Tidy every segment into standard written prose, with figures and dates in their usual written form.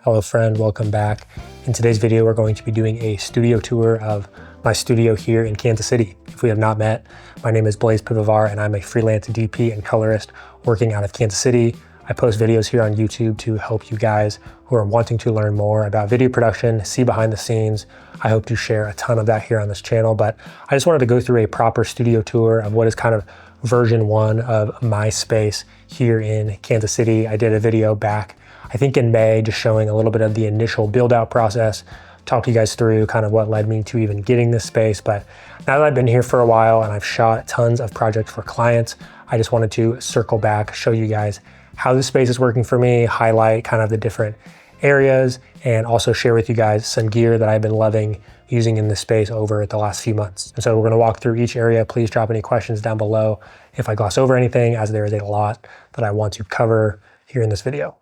Hello friend, welcome back. In today's video, we're going to be doing a studio tour of my studio here in Kansas City. If we have not met, my name is Blaze Pivovar and I'm a freelance DP and colorist working out of Kansas City. I post videos here on YouTube to help you guys who are wanting to learn more about video production, see behind the scenes. I hope to share a ton of that here on this channel, but I just wanted to go through a proper studio tour of what is kind of version 1 of my space here in Kansas City. I did a video back I think in May, just showing a little bit of the initial build out process, talk to you guys through kind of what led me to even getting this space. But now that I've been here for a while and I've shot tons of projects for clients, I just wanted to circle back, show you guys how this space is working for me, highlight kind of the different areas, and also share with you guys some gear that I've been loving using in this space over the last few months. And so we're gonna walk through each area. Please drop any questions down below if I gloss over anything, as there is a lot that I want to cover here in this video.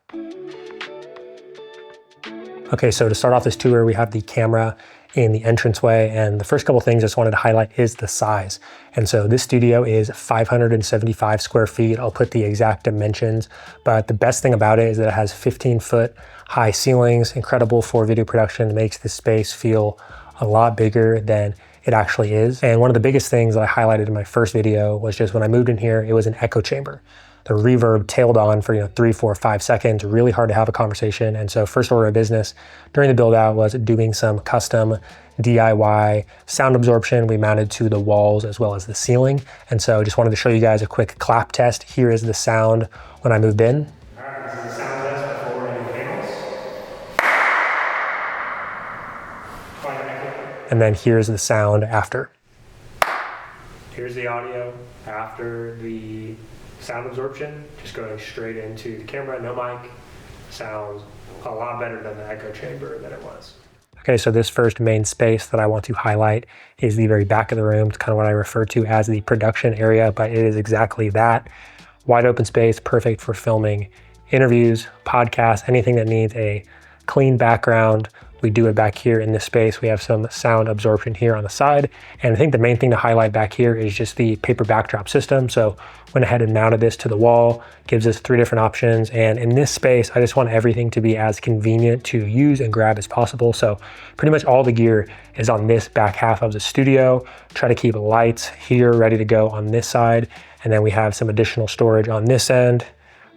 Okay, so to start off this tour, we have the camera in the entranceway, and the first couple things I just wanted to highlight is the size. And so this studio is 575 square feet. I'll put the exact dimensions, but the best thing about it is that it has 15-foot high ceilings, incredible for video production. It makes this space feel a lot bigger than it actually is. And one of the biggest things that I highlighted in my first video was just when I moved in here, it was an echo chamber. The reverb tailed on for 3, 4, 5 seconds, really hard to have a conversation. And so first order of business during the build out was doing some custom DIY sound absorption we mounted to the walls as well as the ceiling. And so just wanted to show you guys a quick clap test. Here is the sound when I moved in. All right, this is the sound test before anything else. And then here's the sound after. Here's the audio after the sound absorption, just going straight into the camera, no mic. Sounds a lot better than the echo chamber than it was. Okay, so this first main space that I want to highlight is the very back of the room. It's kind of what I refer to as the production area, but it is exactly that. Wide open space, perfect for filming interviews, podcasts, anything that needs a clean background. We do it back here in this space. We have some sound absorption here on the side. And I think the main thing to highlight back here is just the paper backdrop system. So went ahead and mounted this to the wall, gives us 3 different options. And in this space, I just want everything to be as convenient to use and grab as possible. So pretty much all the gear is on this back half of the studio. Try to keep lights here ready to go on this side. And then we have some additional storage on this end,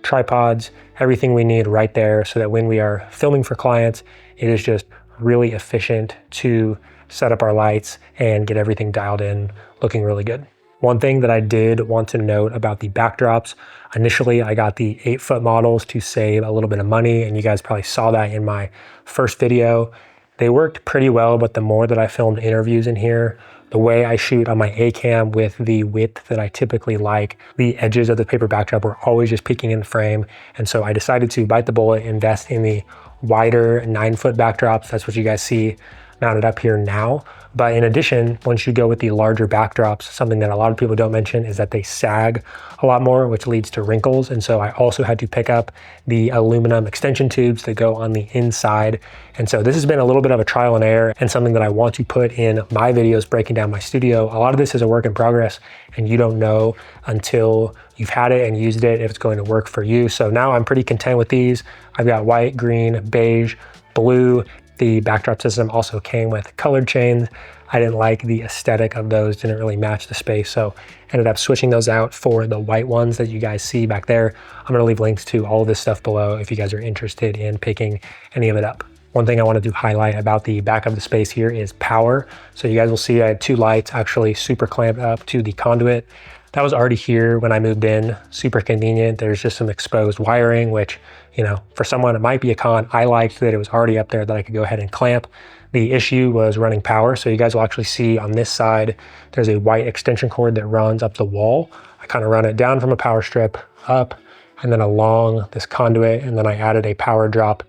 tripods, everything we need right there, so that when we are filming for clients, it is just really efficient to set up our lights and get everything dialed in, looking really good. One thing that I did want to note about the backdrops, initially I got the 8-foot models to save a little bit of money, and you guys probably saw that in my first video. They worked pretty well, but the more that I filmed interviews in here, the way I shoot on my A-cam with the width that I typically like, the edges of the paper backdrop were always just peeking in the frame. And so I decided to bite the bullet, invest in the wider 9-foot backdrops. That's what you guys see mounted up here now. But in addition, once you go with the larger backdrops, something that a lot of people don't mention is that they sag a lot more, which leads to wrinkles. And so I also had to pick up the aluminum extension tubes that go on the inside. And so this has been a little bit of a trial and error, and something that I want to put in my videos breaking down my studio. A lot of this is a work in progress, and you don't know until you've had it and used it if it's going to work for you. So now I'm pretty content with these. I've got white, green, beige, blue. The backdrop system also came with colored chains. I didn't like the aesthetic of those, didn't really match the space, so ended up switching those out for the white ones that you guys see back there. I'm gonna leave links to all of this stuff below if you guys are interested in picking any of it up. One thing I wanted to highlight about the back of the space here is power. So you guys will see I had 2 lights actually super clamped up to the conduit. That was already here when I moved in, super convenient. There's just some exposed wiring, which, for someone it might be a con. I liked that it was already up there that I could go ahead and clamp. The issue was running power. So you guys will actually see on this side, there's a white extension cord that runs up the wall. I kind of run it down from a power strip up and then along this conduit. And then I added a power drop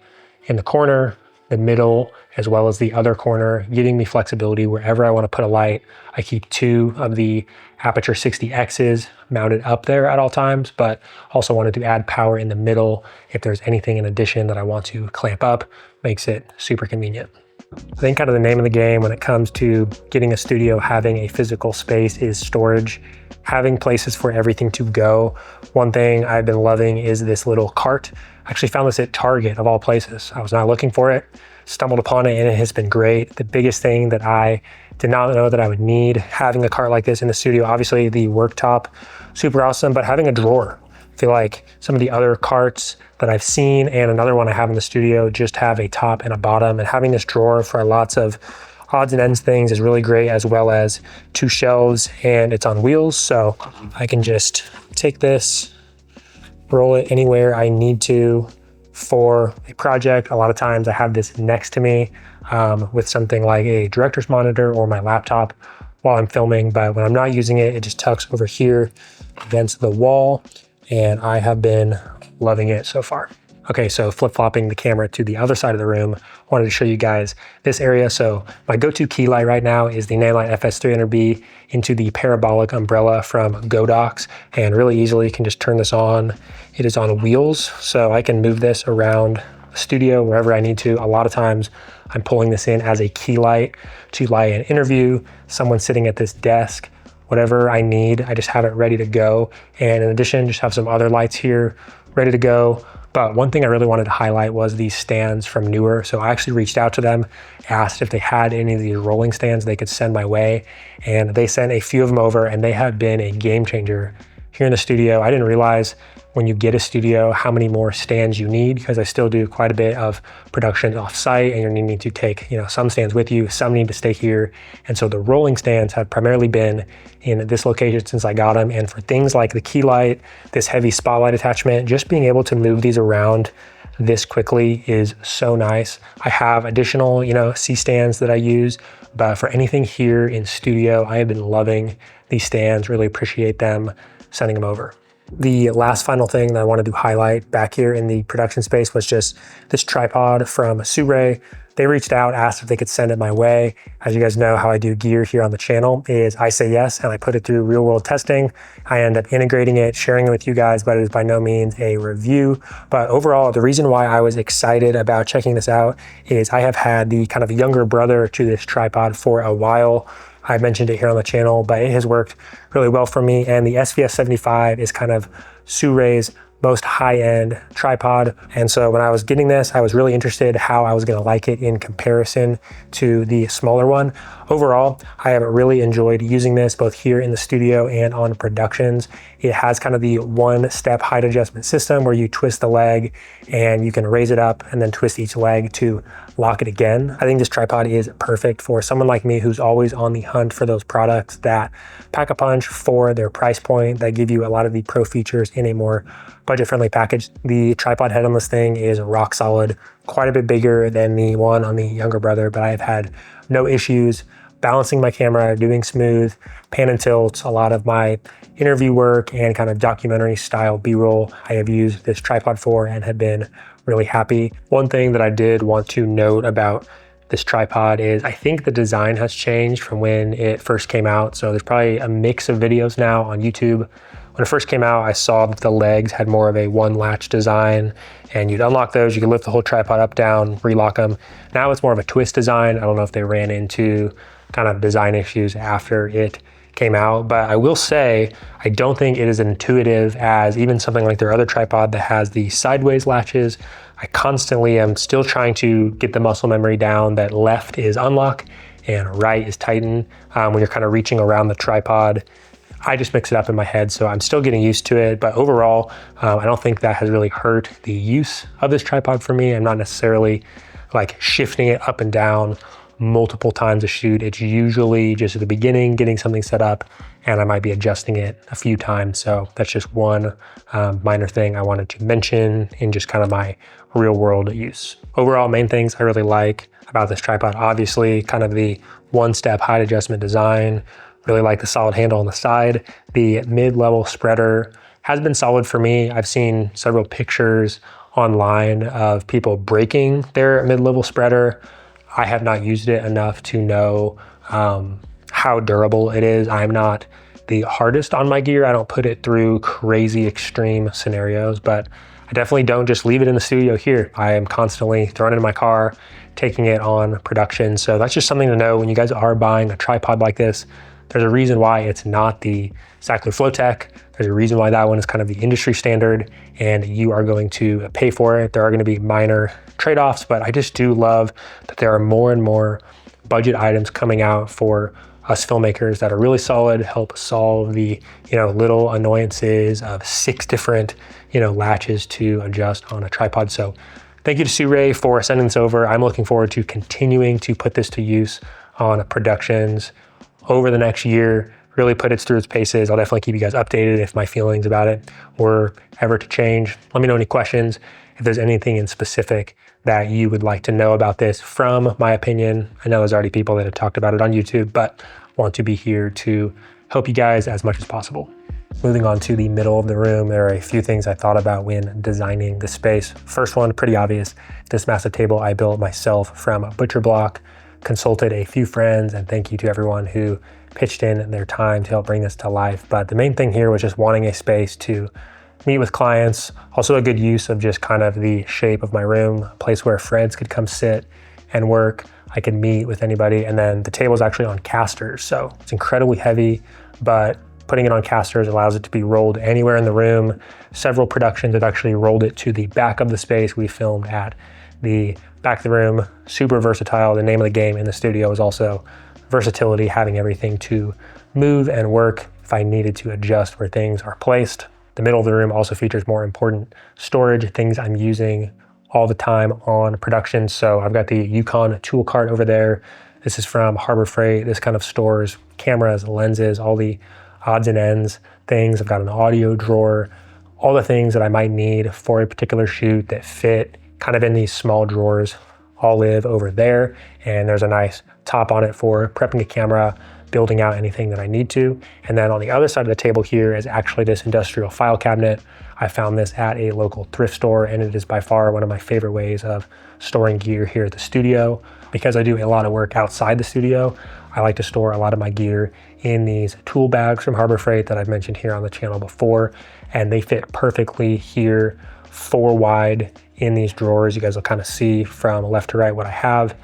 in the corner, the middle, as well as the other corner, giving me flexibility wherever I want to put a light. I keep 2 of the Aperture 60Xs mounted up there at all times, but also wanted to add power in the middle if there's anything in addition that I want to clamp up. Makes it super convenient. I think kind of the name of the game when it comes to getting a studio, having a physical space, is storage, having places for everything to go. One thing I've been loving is this little cart. Actually found this at Target of all places. I was not looking for it, stumbled upon it, and it has been great. The biggest thing that I did not know that I would need, having a cart like this in the studio, obviously the worktop, super awesome, but having a drawer. I feel like some of the other carts that I've seen and another one I have in the studio just have a top and a bottom, and having this drawer for lots of odds and ends things is really great, as well as 2 shelves, and it's on wheels, so I can just take this, roll it anywhere I need to for a project. A lot of times I have this next to me with something like a director's monitor or my laptop while I'm filming, but when I'm not using it, it just tucks over here against the wall, and I have been loving it so far. Okay, so flip-flopping the camera to the other side of the room, wanted to show you guys this area. So my go-to key light right now is the Nanlite FS300B into the parabolic umbrella from Godox, and really easily can just turn this on. It is on wheels, so I can move this around the studio wherever I need to. A lot of times I'm pulling this in as a key light to light an interview, someone sitting at this desk, whatever I need, I just have it ready to go. And in addition, just have some other lights here ready to go. But one thing I really wanted to highlight was these stands from Newer. So I actually reached out to them, asked if they had any of these rolling stands they could send my way, and they sent a few of them over, and they have been a game changer here in the studio. I didn't realize when you get a studio how many more stands you need, because I still do quite a bit of production off-site, and you're needing to take some stands with you, some need to stay here. And so the rolling stands have primarily been in this location since I got them. And for things like the key light, this heavy spotlight attachment, just being able to move these around this quickly is so nice. I have additional C-stands that I use, but for anything here in studio, I have been loving these stands, really appreciate them, sending them over. The last final thing that I wanted to highlight back here in the production space was just this tripod from sirui. They reached out, asked if they could send it my way. As you guys know, how I do gear here on the channel is I say yes, and I put it through real world testing. I end up integrating it, sharing it with you guys, but it is by no means a review. But overall, the reason why I was excited about checking this out is I have had the kind of younger brother to this tripod for a while. I mentioned it here on the channel, but it has worked really well for me. And the SVS 75 is kind of sirui's most high-end tripod. And so when I was getting this, I was really interested how I was gonna like it in comparison to the smaller one. Overall, I have really enjoyed using this both here in the studio and on productions. It has kind of the one-step height adjustment system where you twist the leg and you can raise it up and then twist each leg to lock it again. I think this tripod is perfect for someone like me who's always on the hunt for those products that pack a punch for their price point, that give you a lot of the pro features in a more budget-friendly package. The tripod head on this thing is rock solid, quite a bit bigger than the one on the younger brother, but I have had no issues balancing my camera, doing smooth pan and tilt. A lot of my interview work and kind of documentary style B-roll I have used this tripod for and have been really happy. One thing that I did want to note about this tripod is I think the design has changed from when it first came out. So there's probably a mix of videos now on YouTube. When it first came out, I saw that the legs had more of a one latch design, and you'd unlock those, you could lift the whole tripod up, down, relock them. Now it's more of a twist design. I don't know if they ran into kind of design issues after it came out, but I will say, I don't think it is as intuitive as even something like their other tripod that has the sideways latches. I constantly am still trying to get the muscle memory down that left is unlock and right is tighten. When you're kind of reaching around the tripod, I just mix it up in my head, so I'm still getting used to it. But overall, I don't think that has really hurt the use of this tripod for me. I'm not necessarily like shifting it up and down multiple times a shoot. It's usually just at the beginning, getting something set up, and I might be adjusting it a few times. So that's just one minor thing I wanted to mention in just kind of my real world use. Overall, main things I really like about this tripod, obviously kind of the one-step height adjustment design. Really like the solid handle on the side. The mid-level spreader has been solid for me. I've seen several pictures online of people breaking their mid-level spreader. I have not used it enough to know how durable it is. I'm not the hardest on my gear. I don't put it through crazy extreme scenarios, but I definitely don't just leave it in the studio here. I am constantly throwing it in my car, taking it on production. So that's just something to know when you guys are buying a tripod like this. There's a reason why it's not the Sackler Flowtech. There's a reason why that one is kind of the industry standard, and you are going to pay for it. There are going to be minor trade-offs, but I just do love that there are more and more budget items coming out for us filmmakers that are really solid, help solve the, little annoyances of 6 different, latches to adjust on a tripod. So thank you to sirui for sending this over. I'm looking forward to continuing to put this to use on productions over the next year, really put it through its paces. I'll definitely keep you guys updated if my feelings about it were ever to change. Let me know any questions. If there's anything in specific that you would like to know about this from my opinion. I know there's already people that have talked about it on YouTube, but want to be here to help you guys as much as possible. Moving on to the middle of the room, there are a few things I thought about when designing the space. First one, pretty obvious. This massive table I built myself from a butcher block, consulted a few friends, and thank you to everyone who pitched in their time to help bring this to life. But the main thing here was just wanting a space to meet with clients. Also a good use of just kind of the shape of my room, a place where friends could come sit and work. I could meet with anybody. And then the table is actually on casters. So it's incredibly heavy, but putting it on casters allows it to be rolled anywhere in the room. Several productions have actually rolled it to the back of the space. We filmed at the back of the room, super versatile. The name of the game in the studio is also versatility, having everything to move and work if I needed to adjust where things are placed. The middle of the room also features more important storage, things I'm using all the time on production. So I've got the Yukon tool cart over there. This is from Harbor Freight. This kind of stores cameras, lenses, all the odds and ends things. I've got an audio drawer, all the things that I might need for a particular shoot that fit kind of in these small drawers all live over there. And there's a nice top on it for prepping a camera, building out anything that I need to. And then on the other side of the table here is actually this industrial file cabinet. I found this at a local thrift store, and it is by far one of my favorite ways of storing gear here at the studio. Because I do a lot of work outside the studio, I like to store a lot of my gear in these tool bags from Harbor Freight that I've mentioned here on the channel before, and they fit perfectly here, 4 wide in these drawers. You guys will kind of see from left to right what I have.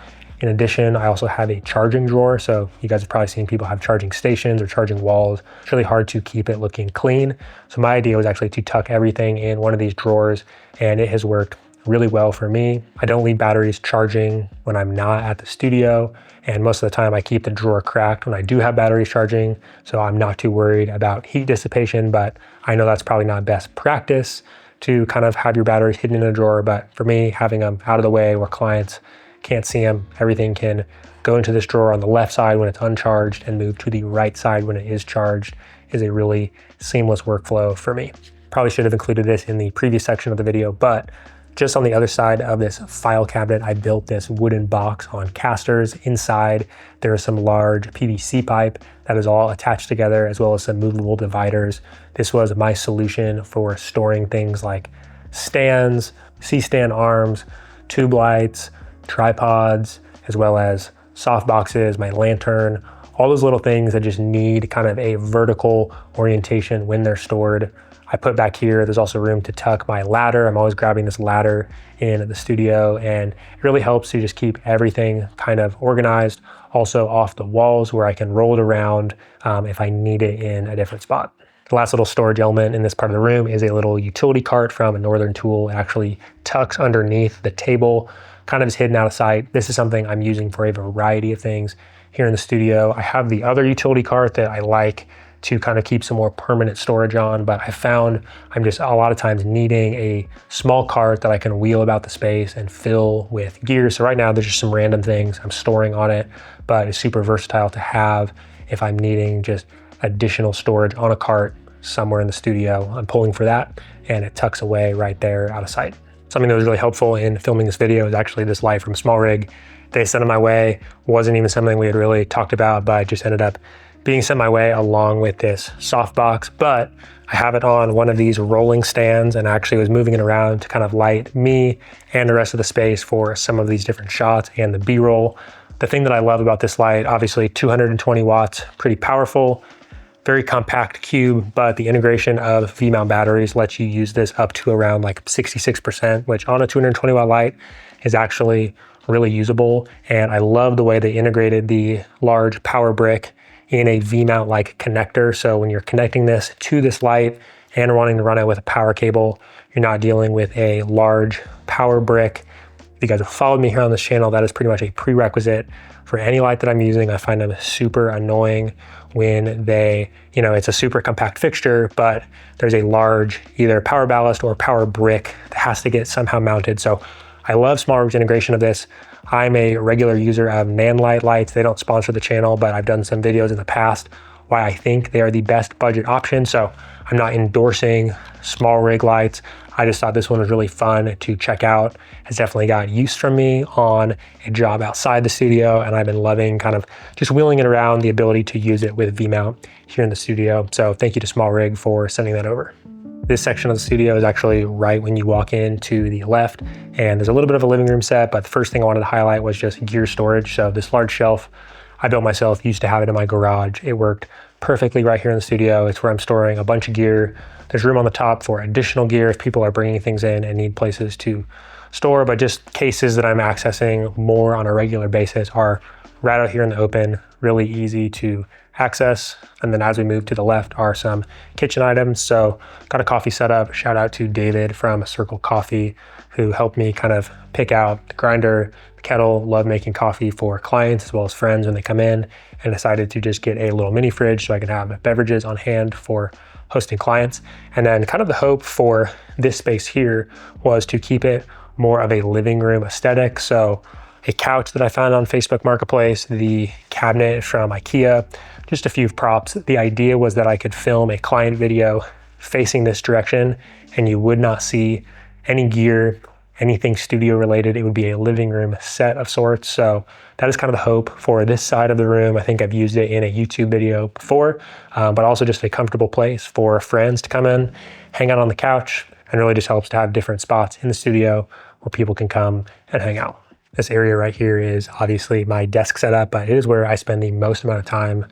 In addition, I also have a charging drawer. So you guys have probably seen people have charging stations or charging walls. It's really hard to keep it looking clean. So my idea was actually to tuck everything in one of these drawers, and it has worked really well for me. I don't leave batteries charging when I'm not at the studio, and most of the time I keep the drawer cracked when I do have batteries charging, so I'm not too worried about heat dissipation. But I know that's probably not best practice to kind of have your batteries hidden in a drawer, but for me, having them out of the way where clients can't see them, everything can go into this drawer on the left side when it's uncharged and move to the right side when it is charged is a really seamless workflow for me. Probably should have included this in the previous section of the video, but just on the other side of this file cabinet, I built this wooden box on casters. Inside, there is some large PVC pipe that is all attached together, as well as some movable dividers. This was my solution for storing things like stands, C-stand arms, tube lights, tripods, as well as soft boxes, my lantern, all those little things that just need kind of a vertical orientation when they're stored. I put back here, there's also room to tuck my ladder. I'm always grabbing this ladder in the studio, and it really helps to just keep everything kind of organized. Also off the walls where I can roll it around if I need it in a different spot. The last little storage element in this part of the room is a little utility cart from a Northern Tool. It actually tucks underneath the table, kind of is hidden out of sight. This is something I'm using for a variety of things here in the studio. I have the other utility cart that I like to kind of keep some more permanent storage on, but I found I'm just a lot of times needing a small cart that I can wheel about the space and fill with gear. So right now there's just some random things I'm storing on it, but it's super versatile to have if I'm needing just additional storage on a cart somewhere in the studio. I'm pulling for that, and it tucks away right there out of sight. Something that was really helpful in filming this video is actually this light from Small Rig. They sent it my way. Wasn't even something we had really talked about, but it just ended up being sent my way along with this softbox. But I have it on one of these rolling stands, and actually was moving it around to kind of light me and the rest of the space for some of these different shots and the B-roll. The thing that I love about this light, obviously 220 watts, pretty powerful, very compact cube, but the integration of V-mount batteries lets you use this up to around like 66%, which on a 220 watt light is actually really usable. And I love the way they integrated the large power brick in a V-mount-like connector. So when you're connecting this to this light and wanting to run it with a power cable, you're not dealing with a large power brick. If you guys have followed me here on this channel, that is pretty much a prerequisite for any light that I'm using. I find them super annoying when they, it's a super compact fixture, but there's a large either power ballast or power brick that has to get somehow mounted. So I love SmallRig's integration of this. I'm a regular user of Nanlite lights. They don't sponsor the channel, but I've done some videos in the past why I think they are the best budget option. So I'm not endorsing SmallRig lights. I just thought this one was really fun to check out. It's definitely got use from me on a job outside the studio, and I've been loving kind of just wheeling it around, the ability to use it with V-mount here in the studio. So thank you to SmallRig for sending that over. This section of the studio is actually right when you walk in to the left, and there's a little bit of a living room set, but the first thing I wanted to highlight was just gear storage. So this large shelf I built myself, used to have it in my garage. It worked perfectly right here in the studio. It's where I'm storing a bunch of gear. There's room on the top for additional gear if people are bringing things in and need places to store, but just cases that I'm accessing more on a regular basis are right out here in the open, really easy to access. And then as we move to the left are some kitchen items. So got a coffee set up. Shout out to David from Circle Coffee, who helped me kind of pick out the grinder, the kettle. Love making coffee for clients as well as friends when they come in, and decided to just get a little mini fridge so I can have beverages on hand for hosting clients. And then kind of the hope for this space here was to keep it more of a living room aesthetic. So a couch that I found on Facebook Marketplace, the cabinet from IKEA, just a few props. The idea was that I could film a client video facing this direction and you would not see any gear, anything studio related. It would be a living room set of sorts. So that is kind of the hope for this side of the room. I think I've used it in a YouTube video before, but also just a comfortable place for friends to come in, hang out on the couch, and really just helps to have different spots in the studio where people can come and hang out. This area right here is obviously my desk setup, but it is where I spend the most amount of time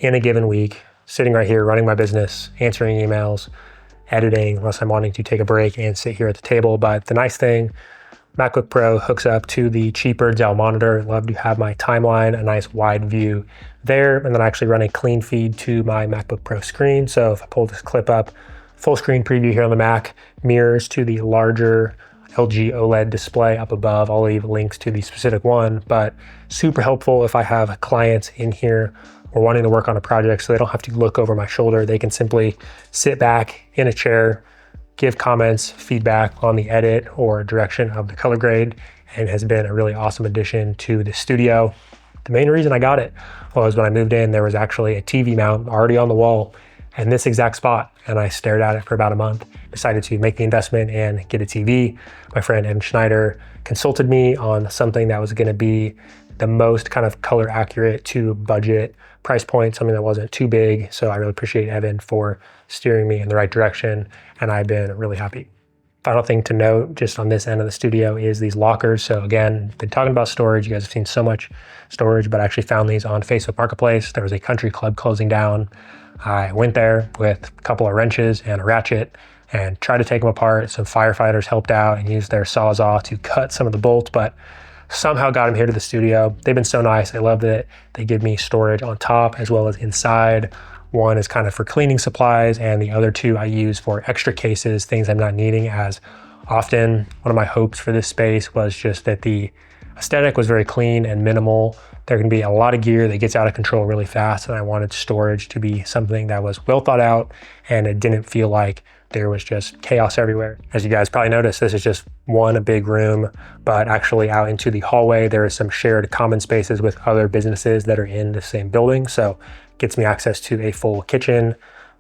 in a given week, sitting right here, running my business, answering emails, editing, unless I'm wanting to take a break and sit here at the table. But the nice thing, MacBook Pro hooks up to the cheaper Dell monitor. Love to have my timeline, a nice wide view there, and then I actually run a clean feed to my MacBook Pro screen. So if I pull this clip up, full screen preview here on the Mac, mirrors to the larger LG OLED display up above. I'll leave links to the specific one, but super helpful if I have clients in here or wanting to work on a project so they don't have to look over my shoulder. They can simply sit back in a chair, give comments, feedback on the edit or direction of the color grade, and has been a really awesome addition to the studio. The main reason I got it was when I moved in, there was actually a TV mount already on the wall in this exact spot, and I stared at it for about a month, decided to make the investment and get a TV. My friend Evan Schneider consulted me on something that was gonna be the most kind of color accurate to budget price point, something that wasn't too big. So I really appreciate Evan for steering me in the right direction, and I've been really happy. Final thing to note just on this end of the studio is these lockers. So again, been talking about storage. You guys have seen so much storage, but I actually found these on Facebook Marketplace. There was a country club closing down. I went there with a couple of wrenches and a ratchet and tried to take them apart. Some firefighters helped out and used their Sawzall to cut some of the bolts, but somehow got them here to the studio. They've been so nice. I love that they give me storage on top as well as inside. One is kind of for cleaning supplies, and the other two I use for extra cases, things I'm not needing as often. One of my hopes for this space was just that the aesthetic was very clean and minimal. There can be a lot of gear that gets out of control really fast, and I wanted storage to be something that was well thought out, and it didn't feel like there was just chaos everywhere. As you guys probably noticed, this is just one big room, but actually out into the hallway, there is some shared common spaces with other businesses that are in the same building. So it gets me access to a full kitchen,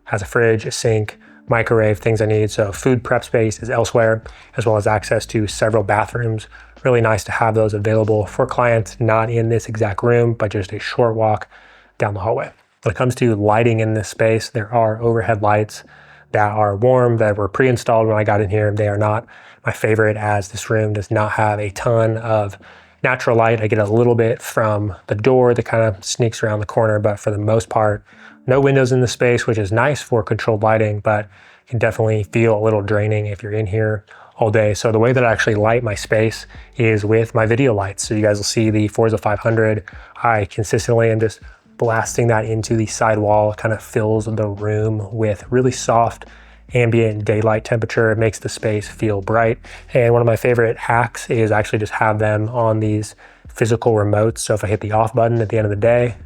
has a fridge, a sink, microwave, things I need. So food prep space is elsewhere, as well as access to several bathrooms. Really nice to have those available for clients, not in this exact room, but just a short walk down the hallway. When it comes to lighting in this space, there are overhead lights that are warm, that were pre-installed when I got in here. They are not my favorite, as this room does not have a ton of natural light. I get a little bit from the door that kind of sneaks around the corner, but for the most part, no windows in the space, which is nice for controlled lighting, but can definitely feel a little draining if you're in here all day. So the way that I actually light my space is with my video lights. So you guys will see the Forza 500. I consistently am just blasting that into the sidewall kind of fills the room with really soft ambient daylight temperature. It makes the space feel bright. And one of my favorite hacks is actually just have them on these physical remotes. So if I hit the off button at the end of the day,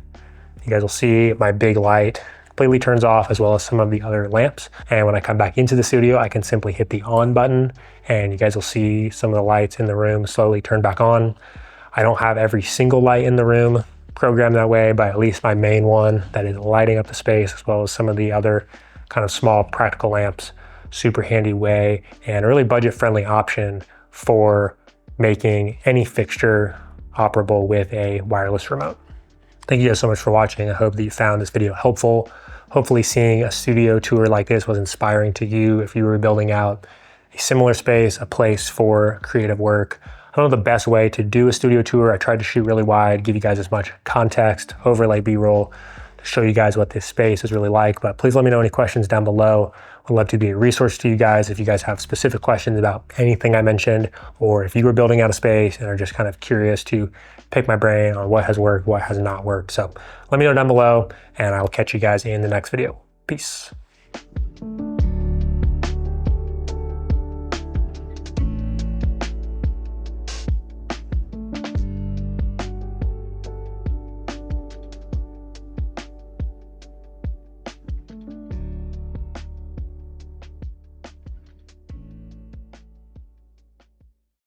you guys will see my big light completely turns off, as well as some of the other lamps. And when I come back into the studio, I can simply hit the on button and you guys will see some of the lights in the room slowly turn back on. I don't have every single light in the room programmed that way, but at least my main one that is lighting up the space, as well as some of the other kind of small practical lamps. Super handy way and a really budget-friendly option for making any fixture operable with a wireless remote. Thank you guys so much for watching. I hope that you found this video helpful. Hopefully seeing a studio tour like this was inspiring to you if you were building out a similar space, a place for creative work. I don't know the best way to do a studio tour. I tried to shoot really wide, give you guys as much context, overlay B-roll to show you guys what this space is really like, but please let me know any questions down below. I'd love to be a resource to you guys if you guys have specific questions about anything I mentioned, or if you were building out a space and are just kind of curious to pick my brain on what has worked, what has not worked. So let me know down below and I'll catch you guys in the next video. Peace.